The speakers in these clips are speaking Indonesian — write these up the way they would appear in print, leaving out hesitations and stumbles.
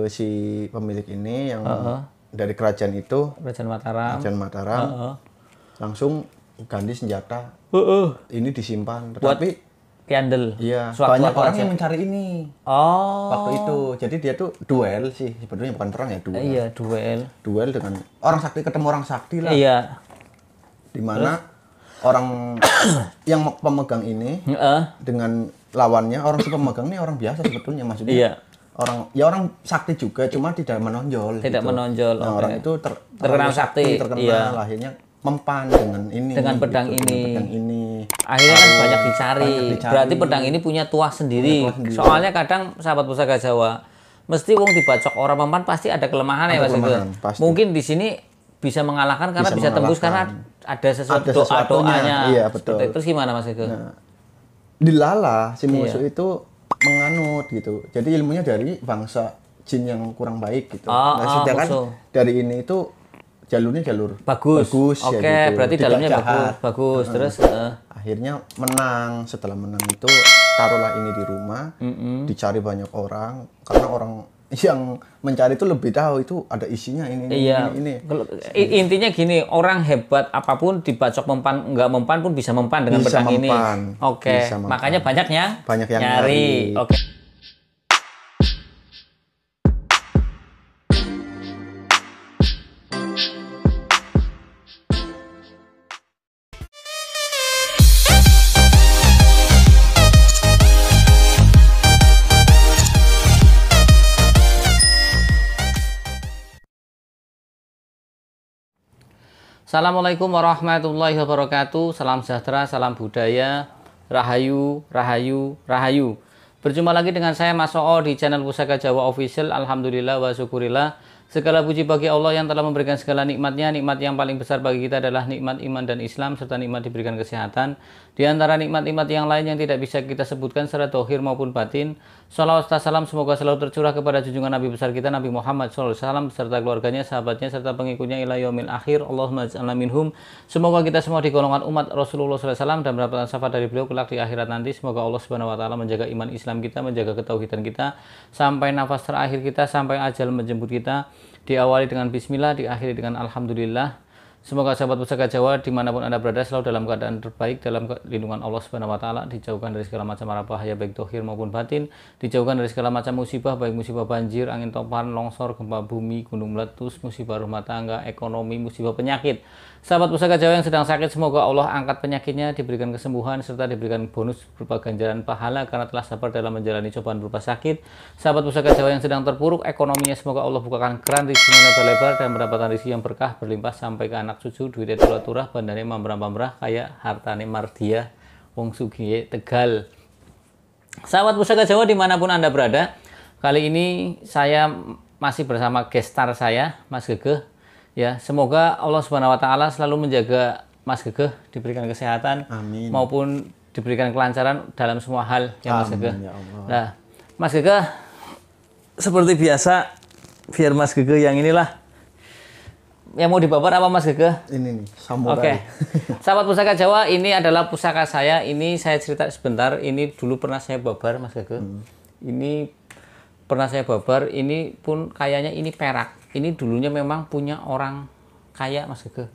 si pemilik ini yang dari kerajaan itu, Kerajaan Mataram. langsung ganti senjata. Ini disimpan. Buat Tetapi Kiandel. iya, Sewaktu-waktu banyak orang aja. yang mencari ini Oh. waktu itu. Jadi dia tuh duel sih, sebetulnya bukan perang ya, duel. Iya, duel. Duel dengan orang sakti ketemu orang sakti lah. Iya. Di mana orang yang pemegang ini dengan lawannya, orang si pemegang ini orang biasa sebetulnya, maksudnya. Iya. Orang sakti juga, cuma tidak menonjol. Tidak gitu. menonjol. Nah, oke. orang itu terkenal sakti. terkenal, Iya. akhirnya mempan dengan ini. Dengan pedang gitu, ini. dengan pedang ini. Akhirnya kan banyak dicari. dicari. Berarti pedang ini punya tuah sendiri. Soalnya kadang sahabat pusaka Jawa, mesti wong dibacok orang mempan pasti ada kelemahan ya Mas Ego. Pasti. Mungkin di sini bisa mengalahkan karena bisa tembus karena ada sesuatu doa-doanya. Iya, betul. Terus gimana Mas Ego? Nah, dilala si Iya. musuh itu menganut gitu. Jadi ilmunya dari bangsa jin yang kurang baik gitu. Sedangkan musuh. dari ini itu jalurnya jalur Bagus. ya Oke, gitu. berarti Tidak dalamnya jahat. bagus. Terus Akhirnya menang. Setelah menang itu taruhlah ini di rumah, dicari banyak orang karena orang yang mencari itu lebih tahu itu ada isinya ini. iya. Intinya gini, orang hebat apapun dibacok mempan enggak mempan pun bisa mempan dengan Bisa pedang ini. mempan. Oke. Bisa mempan. Makanya banyak yang nyari. Oke. Assalamualaikum warahmatullahi wabarakatuh. Salam sejahtera, salam budaya, rahayu, rahayu, rahayu. Berjumpa lagi dengan saya Mas Oo di channel Pusaka Jawa Official. Alhamdulillah wa syukurillah. Segala puji bagi Allah yang telah memberikan segala nikmatnya. Nikmat yang paling besar bagi kita adalah nikmat iman dan Islam, serta nikmat diberikan kesehatan. Di antara nikmat-nikmat yang lain yang tidak bisa kita sebutkan secara dohir maupun batin. Salawat serta salam semoga selalu tercurah kepada junjungan Nabi besar kita Nabi Muhammad SAW beserta keluarganya, sahabatnya, serta pengikutnya ila yaumil akhir. Allahumma ja'alna minhum. Semoga kita semua di golongan umat Rasulullah SAW dan mendapatkan syafaat dari beliau kelak di akhirat nanti. Semoga Allah Subhanahu Wa Taala menjaga iman Islam kita, menjaga ketauhidan kita sampai nafas terakhir kita, sampai ajal menjemput kita. Diawali dengan bismillah, diakhiri dengan alhamdulillah. Semoga sahabat Pusaka Jawa dimanapun Anda berada selalu dalam keadaan terbaik, dalam lindungan Allah Subhanahu Wa Taala, dijauhkan dari segala macam mara bahaya baik dohir maupun batin, dijauhkan dari segala macam musibah baik musibah banjir, angin topan, longsor, gempa bumi, gunung meletus, musibah rumah tangga, ekonomi, musibah penyakit. Sahabat Pusaka Jawa yang sedang sakit, semoga Allah angkat penyakitnya, diberikan kesembuhan, serta diberikan bonus berupa ganjaran pahala karena telah sabar dalam menjalani cobaan berupa sakit. Sahabat Pusaka Jawa yang sedang terpuruk ekonominya, semoga Allah bukakan keran rezekinya lebar-lebar dan mendapatkan rezeki yang berkah berlimpah sampai ke anak cucu, duitnya turah-turah, bandane mambrah-mambrah, kaya hartane mardia, wong sugih Tegal. Sahabat Pusaka Jawa dimanapun Anda berada, kali ini saya masih bersama gestar saya, Mas Gegeh. Ya, semoga Allah Subhanahu Wa Taala selalu menjaga Mas Gegeh, diberikan kesehatan, Amin. maupun diberikan kelancaran dalam semua hal ya Mas Gegeh. Ya Allah. Nah, Mas Gegeh, seperti biasa, biar Mas Gegeh yang inilah yang mau dibabar apa Mas Gegeh? Ini nih, samurai. Oke. Sahabat Pusaka Jawa, ini adalah pusaka saya. Ini saya cerita sebentar. Ini dulu pernah saya babar Mas Gegeh. Ini pernah saya babar. Ini pun kayaknya ini perak. Ini dulunya memang punya orang kaya Mas Gegeh.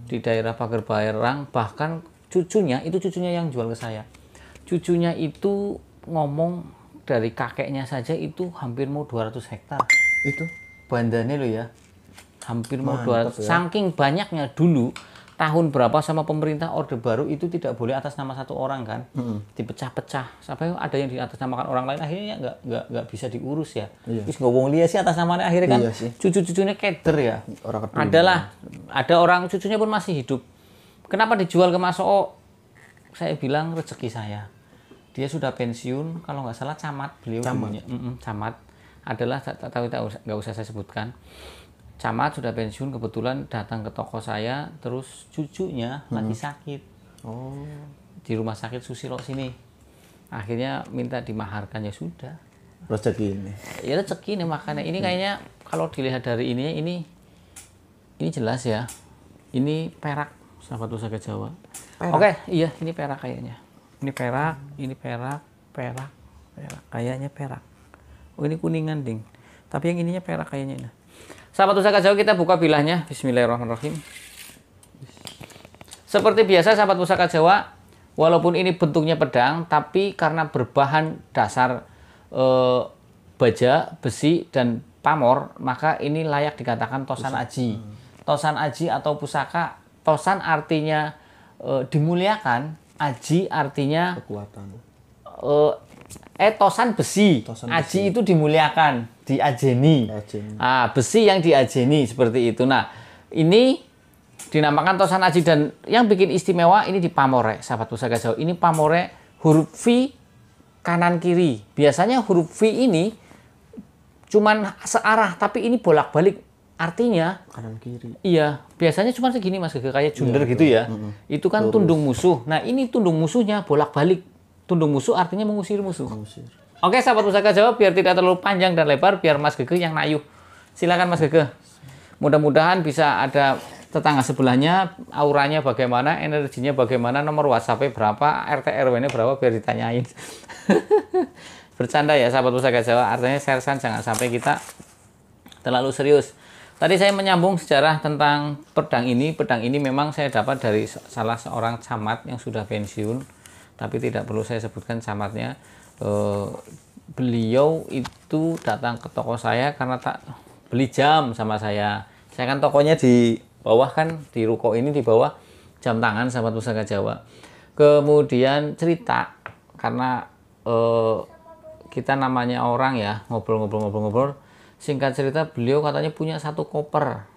Di daerah Pager Bayerang. Bahkan cucunya yang jual ke saya. Cucunya itu ngomong dari kakeknya saja itu hampir mau 200 hektar. Itu Bandane lo ya. Hampir mau 200. ya. Saking banyaknya dulu tahun berapa sama pemerintah Orde Baru itu tidak boleh atas nama satu orang kan. Dipecah-pecah. Sampai ada yang diatasnamakan orang lain akhirnya nggak bisa diurus ya. Terus ngomong dia sih atas namanya akhirnya kan Iya sih. cucu-cucunya keder ya. Orang kedua. Ada orang cucunya pun masih hidup. Kenapa dijual ke Mas Oo? Saya bilang rezeki saya. Dia sudah pensiun, kalau nggak salah camat beliau dulunya. Camat adalah tahu nggak usah saya sebutkan. Camat sudah pensiun, kebetulan datang ke toko saya, terus cucunya lagi sakit. Oh, Di rumah sakit Susilo sini. Akhirnya minta dimaharkan, ya sudah. rezeki ini. Ya rezeki nih makanya. Ini kayaknya kalau dilihat dari ininya ini jelas ya. Ini perak, sahabat Pusaka Jawa. Oke, iya ini perak kayaknya. Ini perak. Kayaknya perak. Oh ini kuningan ding. Tapi yang ininya perak kayaknya. Sahabat Pusaka Jawa, kita buka bilahnya. Bismillahirrahmanirrahim. Seperti biasa sahabat Pusaka Jawa, walaupun ini bentuknya pedang, tapi karena berbahan dasar baja, besi, dan pamor, maka ini layak dikatakan tosan aji. Tosan aji atau pusaka, tosan artinya dimuliakan, aji artinya Kekuatan. Tosan besi. Aji itu dimuliakan, diajeni. Besi yang diajeni seperti itu. Nah, ini dinamakan tosan aji, dan yang bikin istimewa ini di pamore, sahabat Pusaka Jawa. Ini pamore huruf V kanan kiri. Biasanya huruf V ini cuman searah, tapi ini bolak-balik. Artinya kanan kiri. Iya, biasanya cuma segini Mas Gege, kayak junder gitu ya. Itu kan tundung musuh. Nah, ini tundung musuhnya bolak-balik. Tundung musuh artinya mengusir musuh. Oke, sahabat Pusaka Jawa, biar tidak terlalu panjang dan lebar, biar Mas Gege yang nayuh. Silakan Mas Gege. Mudah-mudahan bisa ada tetangga sebelahnya, auranya bagaimana, energinya bagaimana, nomor WhatsApp-nya berapa, RT RW-nya berapa, biar ditanyain. Bercanda ya sahabat Pusaka Jawa, artinya sersan, jangan sampai kita terlalu serius. Tadi saya menyambung sejarah tentang pedang ini. Pedang ini memang saya dapat dari salah seorang camat yang sudah pensiun, tapi tidak perlu saya sebutkan camatnya. Beliau itu datang ke toko saya karena tak beli jam sama saya. Saya kan tokonya di bawah, kan di ruko ini di bawah, jam tangan sahabat Pusaka Jawa. Kemudian cerita, karena kita namanya orang ya, ngobrol-ngobrol. Singkat cerita, beliau katanya punya satu koper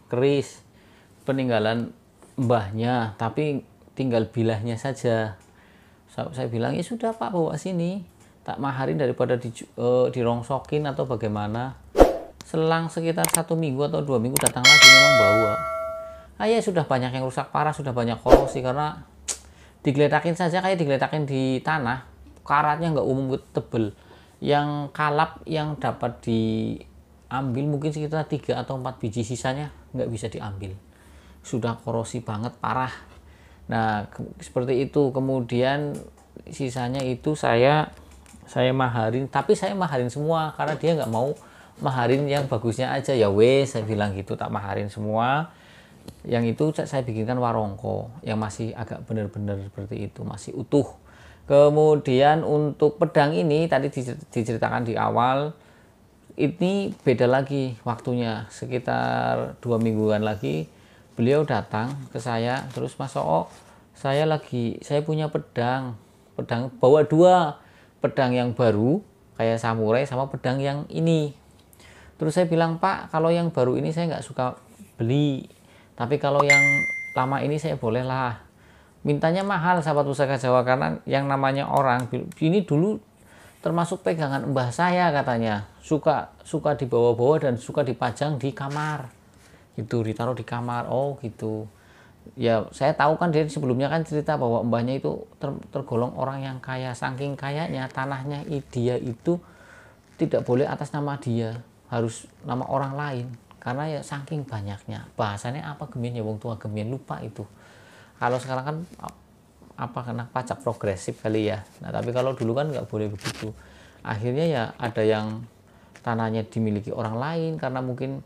keris peninggalan mbahnya, tapi tinggal bilahnya saja. Saya bilang, ya sudah Pak, bawa sini, tak maharin daripada dirongsokin atau bagaimana. Selang sekitar 1 minggu atau 2 minggu datang lagi, memang bawa. Ya sudah banyak yang rusak parah, sudah banyak korosi, karena digeletakin saja kayak digeletakin di tanah. Karatnya nggak umum, tebel. Yang kalap yang dapat diambil mungkin sekitar 3 atau 4 biji, sisanya nggak bisa diambil. Sudah korosi banget, parah. Nah, seperti itu. Kemudian sisanya itu saya maharin, tapi saya maharin semua karena dia nggak mau maharin yang bagusnya aja. Ya wes, saya bilang gitu, tak maharin semua. Yang itu saya bikinkan warongko yang masih agak benar-benar seperti itu, masih utuh. Kemudian untuk pedang ini tadi diceritakan di awal, ini beda lagi waktunya, sekitar 2 mingguan lagi beliau datang ke saya, terus Mas Oo, saya punya pedang bawa 2 pedang yang baru kayak samurai sama pedang yang ini. Terus saya bilang, Pak, kalau yang baru ini saya nggak suka beli, tapi kalau yang lama ini saya boleh lah. Mintanya mahal sahabat Pusaka Jawa, karena yang namanya orang ini dulu termasuk pegangan mbah saya, katanya suka dibawa-bawa dan suka dipajang di kamar, itu ditaruh di kamar. Oh gitu ya, saya tahu kan dia sebelumnya kan cerita bahwa mbahnya itu tergolong orang yang kaya. Saking kayanya tanahnya dia itu tidak boleh atas nama dia, harus nama orang lain, karena ya saking banyaknya. Bahasanya apa, gemien ya, wong tua gemien, lupa itu. Kalau sekarang kan kena pajak progresif kali ya. Nah, tapi kalau dulu kan nggak boleh begitu. Akhirnya ya ada yang tanahnya dimiliki orang lain karena mungkin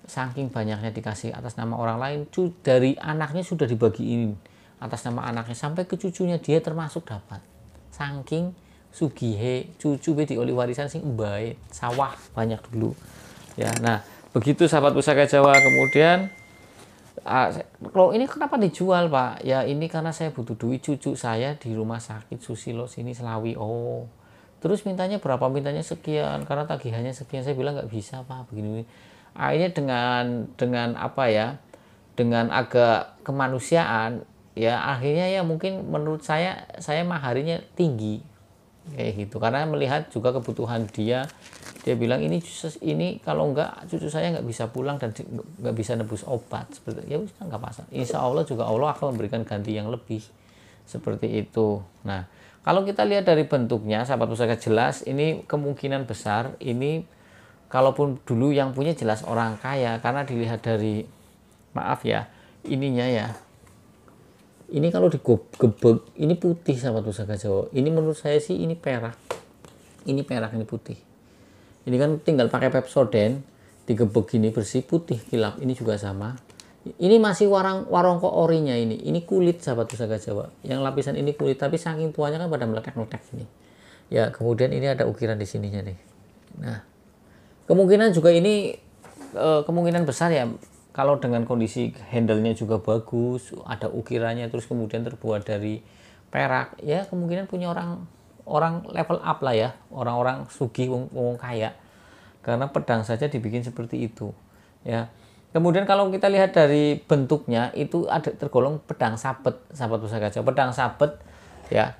saking banyaknya dikasih atas nama orang lain. Dari anaknya sudah dibagiin atas nama anaknya sampai ke cucunya, dia termasuk dapat. Saking sugihe, cucu be dioli warisan sing mbae, sawah banyak dulu. Ya, nah begitu sahabat Pusaka Jawa. Kemudian kalau ini kenapa dijual, Pak? Ya ini karena saya butuh duit, cucu saya di rumah sakit Susilo sini Selawi. Oh, terus mintanya berapa? Mintanya sekian, karena tagihannya sekian. Saya bilang nggak bisa Pak, begini. Akhirnya dengan apa ya, dengan agak kemanusiaan ya, akhirnya ya mungkin menurut saya maharinya tinggi kayak gitu, karena melihat juga kebutuhan dia bilang ini kalau enggak cucu saya nggak bisa pulang dan nggak bisa nebus obat, seperti ya nggak apa-apa, insya Allah juga Allah akan memberikan ganti yang lebih, seperti itu. Nah, kalau kita lihat dari bentuknya sahabat Pusaka, jelas ini kemungkinan besar ini, kalaupun dulu yang punya jelas orang kaya, karena dilihat dari, maaf ya, ininya ya, ini kalau digebek ini putih sahabat Pusaka Jawa. Ini menurut saya sih ini perak, ini putih. Ini kan tinggal pakai Pepsodent, digebek gini bersih putih kilap. Ini juga sama. Ini masih warongko orinya ini. Ini kulit sahabat pusaka Jawa. Yang lapisan ini kulit, tapi saking tuanya kan pada meletek-meletek ini. Ya, kemudian ini ada ukiran di sininya nih. Nah, kemungkinan juga ini kemungkinan besar ya kalau dengan kondisi handle-nya juga bagus, ada ukirannya, terus kemudian terbuat dari perak, ya kemungkinan punya orang level up lah ya, orang-orang sugih, wong kaya, karena pedang saja dibikin seperti itu ya. Kemudian kalau kita lihat dari bentuknya itu ada tergolong pedang sabet sahabat pusaka Jawa. Pedang sabet ya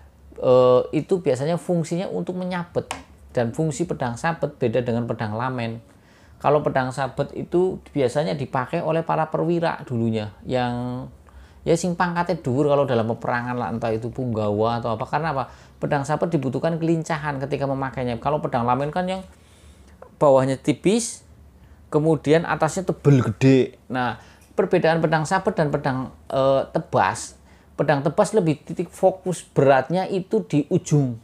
itu biasanya fungsinya untuk menyabet, dan fungsi pedang sabet beda dengan pedang lamen. Kalau pedang sabet itu biasanya dipakai oleh para perwira dulunya yang ya sing pangkatnya dhuwur kalau dalam peperangan lah, entah itu punggawa atau apa. Karena apa? Pedang sabet dibutuhkan kelincahan ketika memakainya. Kalau pedang lamen kan yang bawahnya tipis, kemudian atasnya tebel gede. Nah, perbedaan pedang sabet dan pedang tebas. Pedang tebas lebih titik fokus beratnya itu di ujung.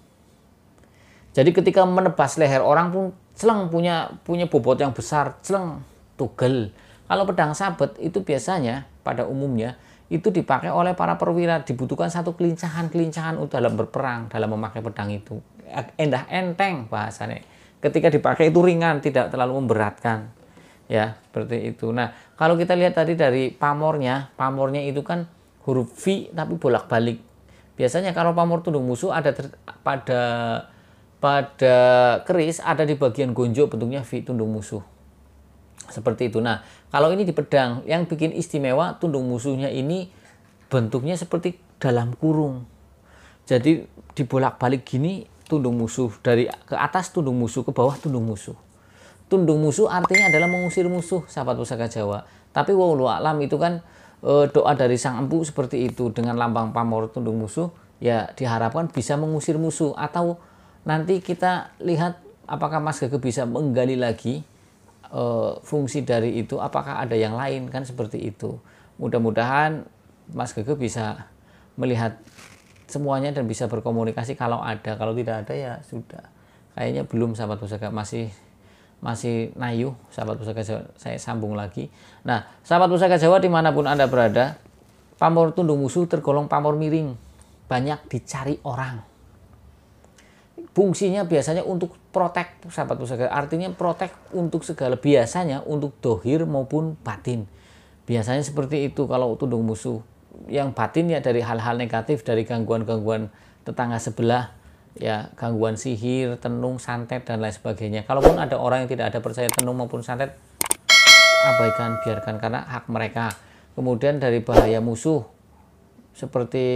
Jadi ketika menebas leher orang pun celeng punya bobot yang besar, celeng tugel. Kalau pedang sabet itu biasanya pada umumnya itu dipakai oleh para perwira, dibutuhkan satu kelincahan dalam berperang, dalam memakai pedang itu. Endah enteng bahasanya. Ketika dipakai itu ringan, tidak terlalu memberatkan. Ya, seperti itu. Nah, kalau kita lihat tadi dari pamornya itu kan huruf V tapi bolak-balik. Biasanya kalau pamor tunduk musuh ada pada keris ada di bagian gonjok bentuknya V tunduk musuh. Seperti itu. Nah, kalau ini di pedang, yang bikin istimewa tunduk musuhnya ini bentuknya seperti dalam kurung. Jadi dibolak-balik gini tunduk musuh, dari ke atas tunduk musuh, ke bawah tunduk musuh. Tunduk musuh artinya adalah mengusir musuh, sahabat pusaka Jawa. Tapi wallahu alam itu kan doa dari sang empu seperti itu, dengan lambang pamor tunduk musuh, ya diharapkan bisa mengusir musuh. Atau nanti kita lihat apakah Mas Gege bisa menggali lagi fungsi dari itu, apakah ada yang lain, kan seperti itu. Mudah-mudahan Mas Gege bisa melihat semuanya dan bisa berkomunikasi kalau ada. Kalau tidak ada ya sudah, kayaknya belum sahabat pusaka, masih nayu sahabat pusaka Jawa. Saya sambung lagi. Nah, sahabat pusaka Jawa dimanapun Anda berada, pamor tunduk musuh tergolong pamor miring, banyak dicari orang. Fungsinya biasanya untuk protek sahabat pusaka, artinya protek untuk segala, biasanya untuk dohir maupun batin. Biasanya seperti itu kalau tunduk musuh. Yang batin ya dari hal-hal negatif, dari gangguan-gangguan tetangga sebelah, ya gangguan sihir, tenung, santet dan lain sebagainya. Kalaupun ada orang yang tidak ada percaya tenung maupun santet, abaikan, biarkan, karena hak mereka. Kemudian dari bahaya musuh seperti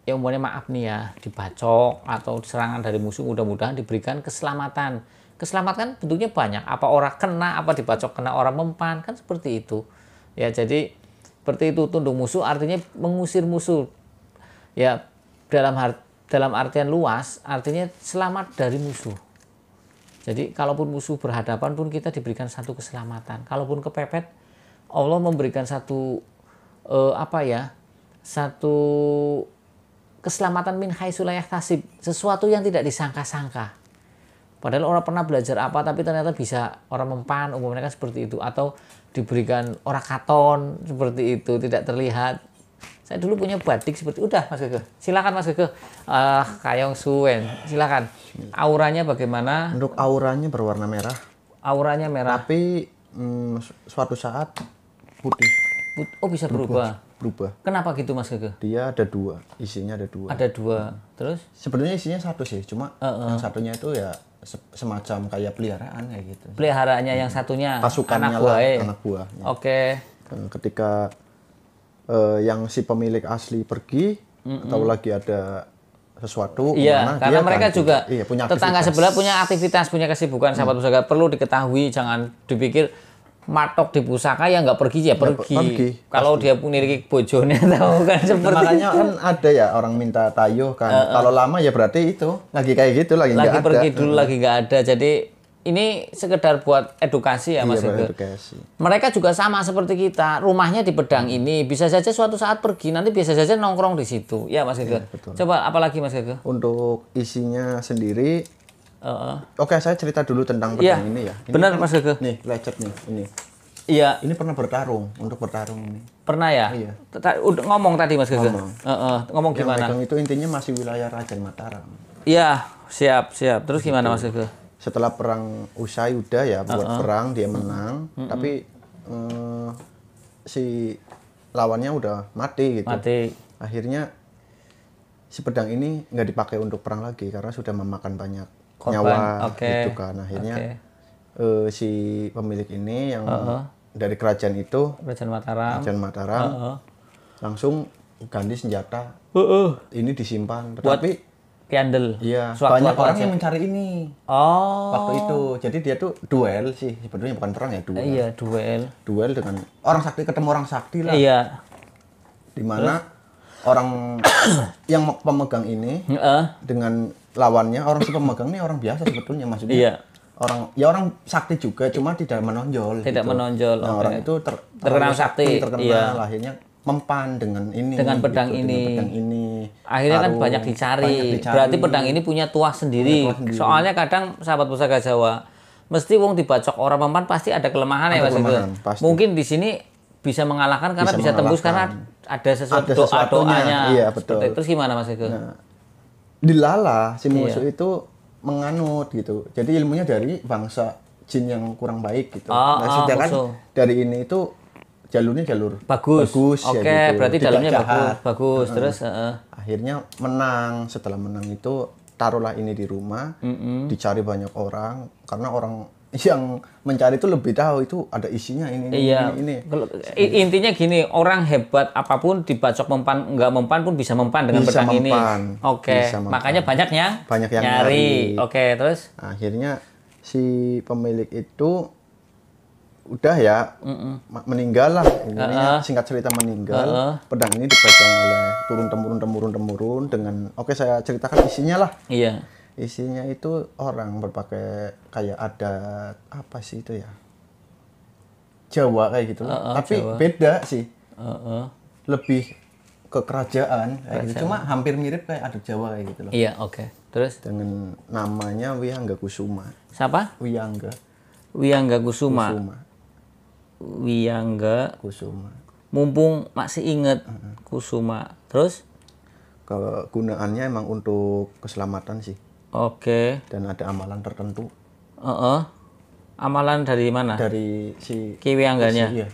ya umpamanya maaf nih ya, dibacok atau serangan dari musuh, mudah-mudahan diberikan keselamatan. Keselamatan bentuknya banyak, apa orang kena, apa dibacok kena orang mempan, kan seperti itu. Ya, jadi seperti itu. Tunduk musuh artinya mengusir musuh. Ya, dalam artian luas artinya selamat dari musuh. Jadi kalaupun musuh berhadapan pun kita diberikan satu keselamatan. Kalaupun kepepet, Allah memberikan satu satu keselamatan min haitsu la yahtasib, sesuatu yang tidak disangka-sangka. Padahal orang pernah belajar apa tapi ternyata bisa orang mempan, umumnya kan seperti itu. Atau diberikan orang katon seperti itu, tidak terlihat. Saya dulu punya batik seperti udah Mas Gege. Silakan Mas Gege. Kayong suwen. Silakan. Auranya bagaimana? Untuk auranya berwarna merah. Auranya merah. Tapi suatu saat putih. Oh, bisa berubah. Kenapa gitu Mas Gege? Dia ada dua, isinya ada dua. Ada dua. Terus? Sebenarnya isinya satu sih, cuma yang satunya itu ya semacam kayak peliharaan kayak gitu. Peliharaannya yang satunya pasukannya anak buahnya. Oke. Ketika yang si pemilik asli pergi atau lagi ada sesuatu, iya, karena mereka juga punya tetangga sebelah punya aktivitas, punya kesibukan. Sahabat pusaka perlu diketahui, jangan dipikir matok di pusaka ya nggak pergi ya pergi. Kalau dia memiliki bojone tahu kan seperti makanya kan ada ya orang minta tayuh kan. Kalau lama ya berarti itu lagi kayak gitu, lagi nggak ada. Pergi dulu lagi nggak ada. Jadi ini sekedar buat edukasi ya Mas Gege. Mereka juga sama seperti kita, rumahnya di pedang ini, bisa saja suatu saat pergi, nanti biasa saja nongkrong di situ. Ya Mas Gege. Coba apalagi Mas Gege? Untuk isinya sendiri Oke, saya cerita dulu tentang Iya, pedang ini ya. Ini benar Mas Gege. Nih, lecet nih, ini. Iya, Ini pernah bertarung, untuk bertarung ini. pernah ya? Iya. Udah ngomong tadi Mas Gege. Ngomong. Ngomong Yang gimana? pegang itu intinya masih wilayah Raja Mataram. Iya, siap. Terus gimana Mas Gege? Setelah perang usai udah ya buat perang dia menang, tapi si lawannya udah mati gitu. Mati. Akhirnya si pedang ini nggak dipakai untuk perang lagi karena sudah memakan banyak Korban. nyawa Oke. gitu kan. Akhirnya si pemilik ini yang dari kerajaan itu, Rajan Mataram. Kerajaan Mataram, langsung ganti senjata. Ini disimpan. Buat Tetapi Piandel. iya, Sewaktu-waktu banyak orang aja. yang mencari ini Oh. waktu itu. Jadi dia tuh duel sih, sebetulnya bukan perang ya, duel. Iya, duel. Duel dengan orang sakti ketemu orang sakti lah. Iya. Dimana orang yang pemegang ini Heeh. dengan lawannya, orang si pemegang ini orang biasa sebetulnya, maksudnya. Iya. Orang sakti juga, cuma tidak menonjol. Tidak gitu. menonjol. Nah, oke. orang itu Terkenal terlalu sakti, terkenal, iya. akhirnya mempan dengan ini. Dengan pedang gitu, ini. Dengan pedang ini. Akhirnya kan Taruh, banyak dicari. banyak dicari. Berarti pedang ini punya tuah sendiri. Soalnya kadang sahabat pusaka Jawa, mesti wong dibacok orang mempan pasti ada kelemahan ya Ada Mas Gege. kelemahan, pasti. Mungkin di sini bisa mengalahkan karena bisa tembus karena ada sesuatu Ada sesuatunya, doa-doanya. iya, betul. Seperti itu. Terus gimana Mas Gege? Nah, dilala si musuh Iya. itu menganut gitu. Jadi ilmunya dari bangsa jin yang kurang baik gitu. Oh, Nah, sedangkan musuh. dari ini itu jalurnya jalur Bagus. ya Oke, gitu. berarti Tidak dalamnya jahat. bagus. Terus Akhirnya menang. Setelah menang itu taruhlah ini di rumah, dicari banyak orang karena orang yang mencari itu lebih tahu itu ada isinya ini. iya. Kalau- Intinya gini, orang hebat apapun dibacok mempan nggak mempan pun bisa mempan dengan Bisa pedang ini. mempan. Oke. Bisa mempan. Makanya banyak Banyak yang nyari. nyari. Oke, terus Akhirnya si pemilik itu udah ya meninggal lah, intinya singkat cerita meninggal. Pedang ini dipegang oleh turun temurun dengan saya ceritakan isinya lah. iya. Isinya itu orang berpakai kayak adat apa sih itu ya, Jawa kayak gitu tapi Jawa. beda sih, Heeh. lebih ke kerajaan kayak gitu. Cuma hampir mirip kayak adat Jawa kayak gitu loh, Iya, oke. Terus dengan namanya Wiyangga Kusuma. siapa? Wiyangga Wiyangga Kusuma. Kusuma. Wiyangga, Kusuma. mumpung masih inget Kusuma. Terus Kegunaannya emang untuk keselamatan sih, oke. dan ada amalan tertentu Amalan dari mana? dari si Ki Wiyangganya. iya.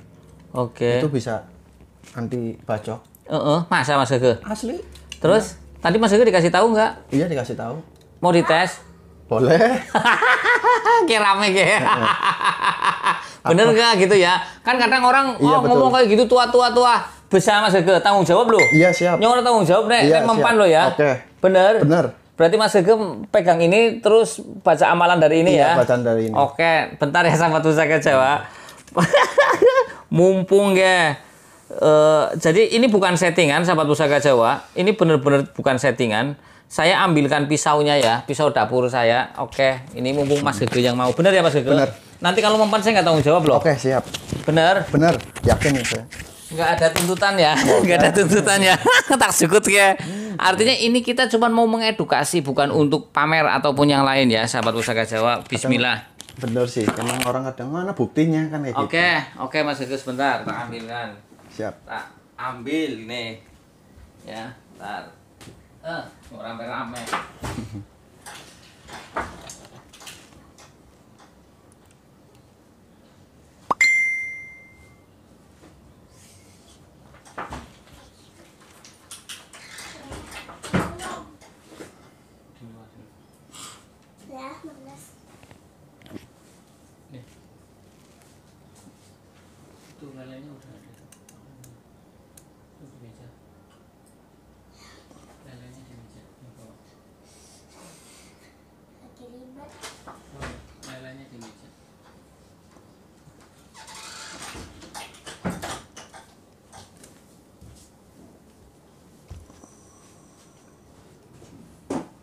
Oke. Itu bisa anti bacok. Masa Mas Gege? Asli. Terus tadi Mas Gege dikasih tahu nggak? Iya, dikasih tahu. Mau dites? Boleh. Kayak rame kayak. Bener nggak gitu ya? Kan kadang orang Iya, betul. ngomong kayak gitu tua. Bisa Mas Gege tanggung jawab loh. Iya, siap. Nyuruh tanggung jawab nek Iya, mempan siap. lo ya. Oke. Bener. Bener. Berarti Mas Gege pegang ini terus baca amalan dari ini Iya, ya. bacaan dari ini. Oke, bentar ya sahabat pusaka Jawa. Mumpung ya. Jadi ini bukan settingan sahabat pusaka Jawa. Ini bener-bener bukan settingan. Saya ambilkan pisaunya ya, pisau dapur saya. Oke, ini mumpung Mas Gege yang mau. Bener ya Mas Gege? Bener. Nanti kalau mempan saya nggak tanggung jawab loh. Oke, siap. Bener? Bener. Yakin ya saya. Nggak ada tuntutan ya, nggak ada tuntutan ya. Tak sukut ya. Artinya ini kita cuma mau mengedukasi, bukan untuk pamer ataupun yang lain ya, sahabat pusaka Jawa. Bismillah. Bener sih. Emang orang kadang mana buktinya kan kayak gitu. Oke Mas Gege sebentar, tak ambilkan. Siap. Tak ambil ini. Ya, ntar. Rame-rame. Ya, Mas. Itu lelenya udah ada. Itu di meja. Lelenya di meja. Ini bawa. Lagi ribet. Lelenya di meja.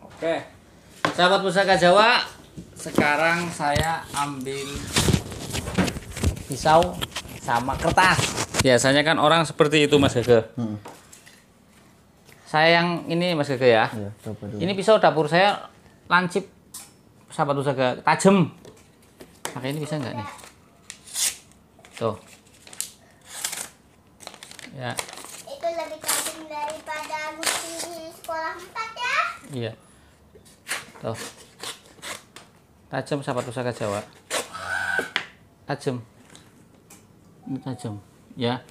Oke, sahabat pusaka Jawa, sekarang saya ambil pisau sama kertas. Biasanya kan orang seperti itu Mas Gege. Saya yang ini Mas Gege ya. Iya, coba dulu. Ini pisau dapur saya lancip sahabat usaha tajam. Pakai ini bisa nggak nih? Tuh. Ya. Itu lebih tajam daripada musim sekolah 4 ya. Iya. Tuh. Tajam sahabat pusaka Jawa. Tajam. Ini tajam. Ya.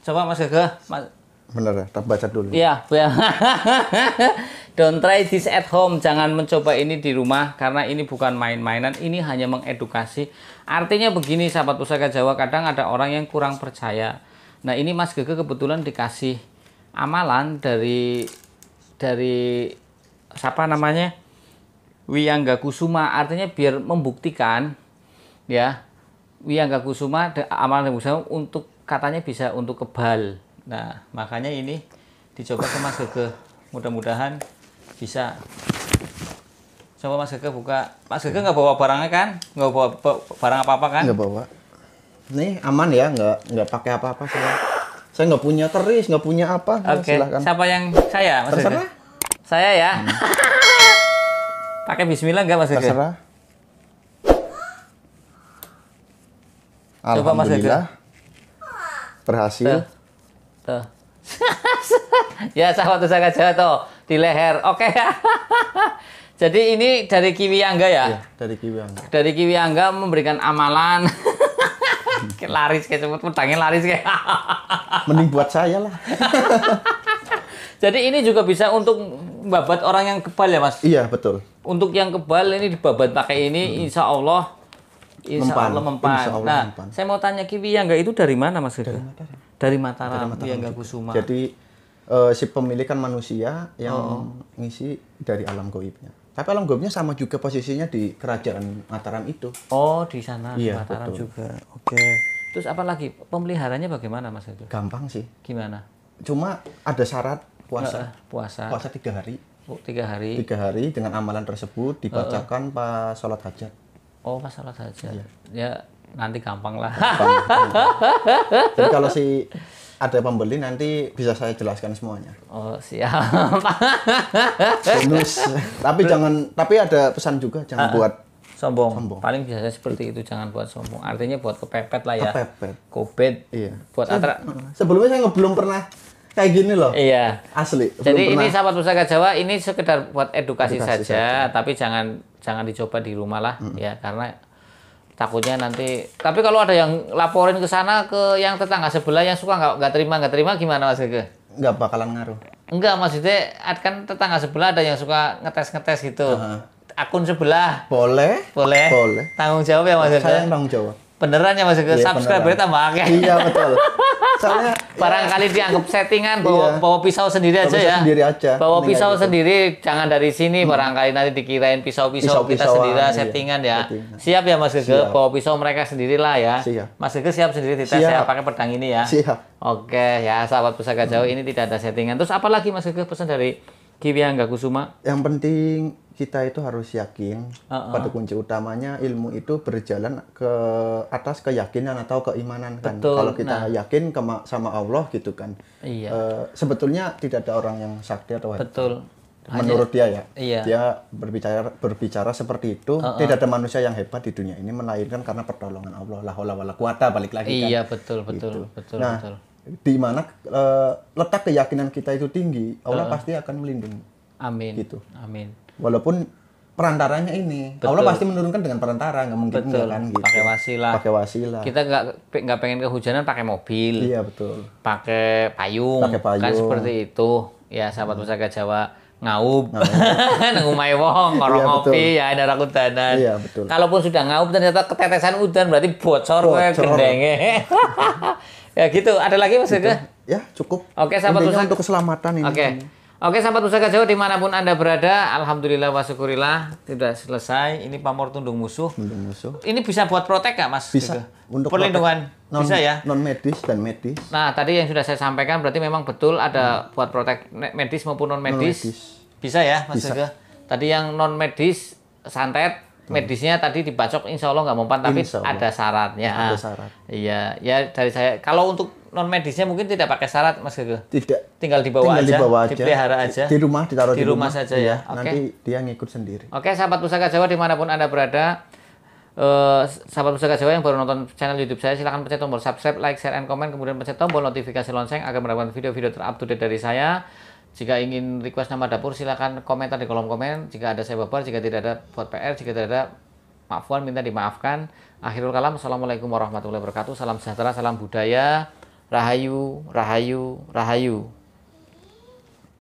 Coba Mas Gagah. Bener ya, tak baca dulu. Iya. Don't try this at home. Jangan mencoba ini di rumah karena ini bukan main-mainan. Ini hanya mengedukasi. Artinya begini sahabat pusaka Jawa. Kadang ada orang yang kurang percaya. Nah ini Mas Gagah kebetulan dikasih amalan dari siapa namanya? Wiyangga Kusuma, artinya biar membuktikan ya. Wiyangga Kusuma amalan Kusuma untuk katanya bisa untuk kebal. Nah, makanya ini dicoba ke Mas Gagah. Mudah-mudahan bisa. Coba Mas Gagah buka. Mas Gagah nggak bawa barangnya kan? Nggak bawa barang apa-apa kan? Nggak bawa. Nih aman ya, nggak pakai apa-apa saya. Saya nggak punya keris, nggak punya apa. Oke. Silahkan. Siapa yang saya? Mas Terserah. Gagah? Saya ya. Pakai bismillah nggak Mas Gagah? Terserah. Coba Mas Alhamdulillah. Berhasil. Tuh. Ya sahabat usaha Jawa tuh di leher. Oke. Jadi ini dari Kiwiyangga ya? Iya, dari Kiwiyangga. Dari Kiwiyangga memberikan amalan. Laris kayak cepet pedangnya laris kayak. Mending buat saya lah. Jadi ini juga bisa untuk babat orang yang kebal ya Mas? Iya, betul. Untuk yang kebal ini dibabat pakai ini insya Allah mempan. Insya Allah Nah, mempan. saya mau tanya Kiwiyangga itu dari mana Mas? Dari Mataram. Wiyangga Kusuma. Jadi si pemilik kan manusia yang ngisi dari alam goibnya. Tapi alam goibnya sama juga posisinya di kerajaan Mataram itu. Oh, di sana di Iya, Mataram betul. juga. Oke. Terus apa lagi? Pemeliharanya bagaimana Mas itu? Gampang sih. Gimana? Cuma ada syarat puasa. Puasa. Puasa 3 hari. Oh, 3 hari. 3 hari dengan amalan tersebut dibacakan pas sholat hajat. Oh, pas salat saja. Ya, nanti gampang lah. Jadi kalau si ada pembeli nanti bisa saya jelaskan semuanya. Oh, siap. Bonus. tapi ada pesan juga jangan buat Sombong. Paling biasanya seperti itu, jangan buat sombong. Artinya buat kepepet lah ya. kepepet. Kobet. Iya. Buat atra. Sebelumnya saya belum pernah kayak gini loh. Iya. Asli. Jadi belum ini pernah. sahabat pusaka Jawa ini sekedar buat edukasi Edukasi saja, tapi jangan dicoba di rumah lah ya karena takutnya nanti. Tapi kalau ada yang laporin ke sana ke yang tetangga sebelah yang suka nggak terima gimana Mas Gagah? Nggak bakalan ngaruh. Enggak, maksudnya kan tetangga sebelah ada yang suka ngetes gitu. Akun sebelah Boleh. boleh. Tanggung jawab ya Mas Saya Gagah. yang tanggung jawab. Beneran ya Mas Gagah, Iya, subscribernya beneran. tambah akeh. Iya betul. Soalnya Barangkali dianggap settingan, Iya. bawa pisau sendiri Bawa aja pisau ya. sendiri aja. Bawa Mending pisau kayak gitu. sendiri, jangan dari sini. Barangkali nanti dikirain pisau-pisau kita Pisau-pisauan, sendiri iya. settingan ya. Settingan. Siap ya Mas Gagah, Siap. bawa pisau mereka sendirilah ya. Siap. Mas Gagah siap sendiri dites Siap. ya pakai pedang ini ya. Siap. Oke ya sahabat pusaka Jawa ini tidak ada settingan. Terus apa lagi Mas Gagah pesan dari Kiwiyangga Kusuma? Yang penting kita itu harus yakin pada kunci utamanya ilmu itu berjalan ke atas keyakinan atau keimanan kan. Betul. Kalau kita yakin sama Allah gitu kan. Iya. Sebetulnya tidak ada orang yang sakti atau hebat. Betul. Menurut dia ya. Iya. Dia berbicara seperti itu. Tidak ada manusia yang hebat di dunia ini melainkan karena pertolongan Allah. La haula wala quwata balik lagi kan. Iya betul. Nah, di mana letak keyakinan kita itu tinggi, Allah pasti akan melindungi. Amin. Gitu. Amin. Walaupun perantaranya ini, Allah pasti menurunkan dengan perantara, nggak mungkin Betul. enggak kan gitu. Pakai wasilah. Pakai wasilah. Kita nggak pengen kehujanan pakai mobil. Iya betul. Pakai payung. Pakai payung. Kan seperti itu ya sahabat pusaka Jawa ngaup ngumai wong ngorong Iya, ngopi ya ada rakudanan. Iya, betul. Kalaupun sudah ngaup ternyata ketetesan udan berarti bocor kayak Bocor. gendenge. Ya gitu, ada lagi Mas Gagah? Ya cukup. Oke, sahabat Intinya pusaka. untuk keselamatan ini. Oke, sahabat pusaka Jawa dimanapun Anda berada, alhamdulillah wa syukurillah sudah selesai. Ini pamor tundung musuh. Tundung musuh. Ini bisa buat protek nggak Mas? Bisa. Gagah? Untuk perlindungan bisa ya? Non medis dan medis. Nah, tadi yang sudah saya sampaikan berarti memang betul ada buat protek medis maupun non medis. Non-medis. Bisa ya, Mas Bisa. Gagah? Tadi yang non medis santet medisnya tadi dibacok insya Allah nggak mempan, tapi Insya Allah. ada syaratnya. Ada syarat. Iya, ya dari saya. Kalau untuk non medisnya mungkin tidak pakai syarat, Mas Gege. Tidak. Tinggal dibawa Tinggal aja, dibawa aja. dipelihara aja. Di rumah, ditaruh Di rumah saja ya. Oke. Nanti dia ngikut sendiri. Oke, sahabat Pusaka Jawa dimanapun Anda berada, sahabat Pusaka Jawa yang baru nonton channel YouTube saya, silahkan pencet tombol subscribe, like, share, and comment, kemudian pencet tombol notifikasi lonceng agar mendapatkan video-video terupdate dari saya. Jika ingin request nama dapur, silahkan komentar di kolom komen. Jika ada saya babar, jika tidak ada buat PR, jika tidak ada maafwan, minta dimaafkan. Akhirul kalam, assalamualaikum warahmatullahi wabarakatuh. Salam sejahtera, salam budaya, rahayu, rahayu, rahayu.